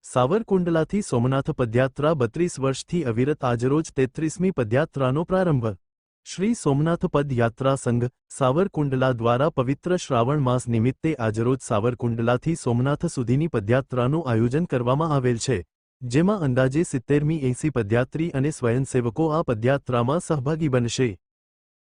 સાવરકુંડલાથી સોમનાથ પદયાત્રા 32 વર્ષથી અવિરત આજરોજ 33મી પદયાત્રાનો પ્રારંભ। શ્રી સોમનાથ પદયાત્રા સંઘ સાવરકુંડલા દ્વારા પવિત્ર શ્રાવણ માસ નિમિત્તે આજરોજ સાવરકુંડલાથી સોમનાથ સુધીની પદયાત્રાનું આયોજન કરવામાં આવેલ છે, જેમાં અંદાજે 70મી 80 પદયાત્રી અને સ્વયંસેવકો આ પદયાત્રામાં સહભાગી બનશે।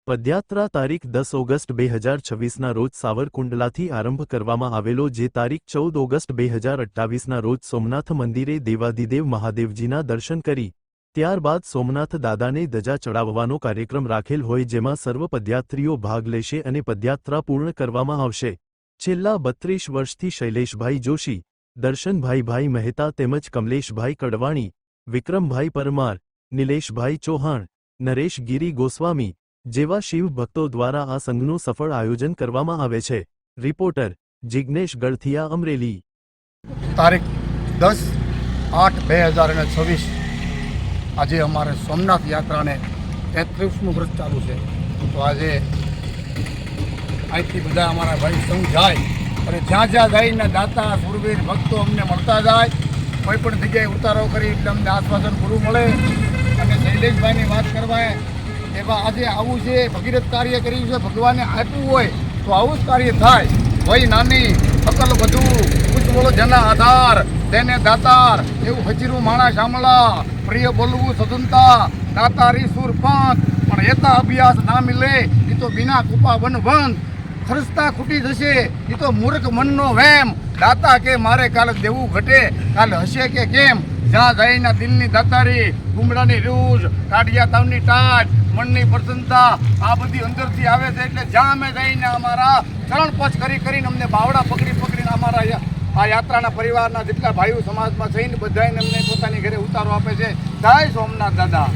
પદયાત્રા તારીખ 10 ઓગસ્ટ 2026ના રોજ સાવરકુંડલાથી આરંભ કરવામાં આવેલો, જે તારીખ 14 ઓગસ્ટ 2028ના રોજ સોમનાથ મંદિરે દેવાધિદેવ મહાદેવજીના દર્શન કરી ત્યારબાદ સોમનાથ દાદાને ધજા ચડાવવાનો કાર્યક્રમ રાખેલ હોય, જેમાં સર્વ પદયાત્રીઓ ભાગ લેશે અને પદયાત્રા પૂર્ણ કરવામાં આવશે। છેલ્લા 32 વર્ષથી શૈલેષભાઈ જોશી, દર્શનભાઈ મહેતા તેમજ કમલેશભાઈ કડવાણી, વિક્રમભાઈ પરમાર, નિલેશભાઈ ચૌહાણ, નરેશ ગિરી ગોસ્વામી જેવા શિવ ભક્તો દ્વારા આ સંઘનું સફળ આયોજન કરવામાં આવે છે। રિપોર્ટર જિગ્નેશ ગળથિયા, અમરેલી। તારીખ 10/8/2026 આજે અમારે સોમનાથ યાત્રાને 33મું વર્ષ ચાલુ છે। તો આજે અહીંથી બધા અમારા ભાઈ સંઘ જાય અને જ્યાં જઈને દાતા સુરવીર ભક્તો અમને મળતા જાય, કોઈ પણ જગ્યાએ ઉતારો કરી એટલે અમને આશ્વાસન પૂરું મળે। અને શૈલેષભાઈની વાત કરવા એવા આજે આવું છે, ભગીરથ કાર્ય કર્યું છે, ભગવાને આપ્યું હોય તો આવું જ કાર્ય થાય। વય નાની અકલ વધુ ઉજ્જવળ જના આધાર તેને દાતાર એવું હજીરું માણા શામળા પ્રિય બોલવું સદુનતા દાતારી સુરપંથ પણ એતા અભ્યાસ ના મિલે એ તો બિના કૃપા વનવંત ખરસતા ખૂટી જશે એ તો મૂર્ખ મનનો વેમ દાતા કે મારે કાલે દેવું ઘટે કાલે હશે કે કેમ જ્યાં જઈને દિલની દાતારી ગુમડાની રૂજ કાઢિયા તાવની ટાટ મનની પ્રસન્નતા આ બધી અંદરથી આવે છે। એટલે જ્યાં અમે જઈને અમારા ચરણ પછ કરીને અમને બાવડા પકડીને અમારા આ યાત્રાના પરિવારના જેટલા ભાઈઓ સમાજમાં થઈને બધાને અમને પોતાની ઘરે ઉતારો આપે છે। જય સોમનાથ દાદા।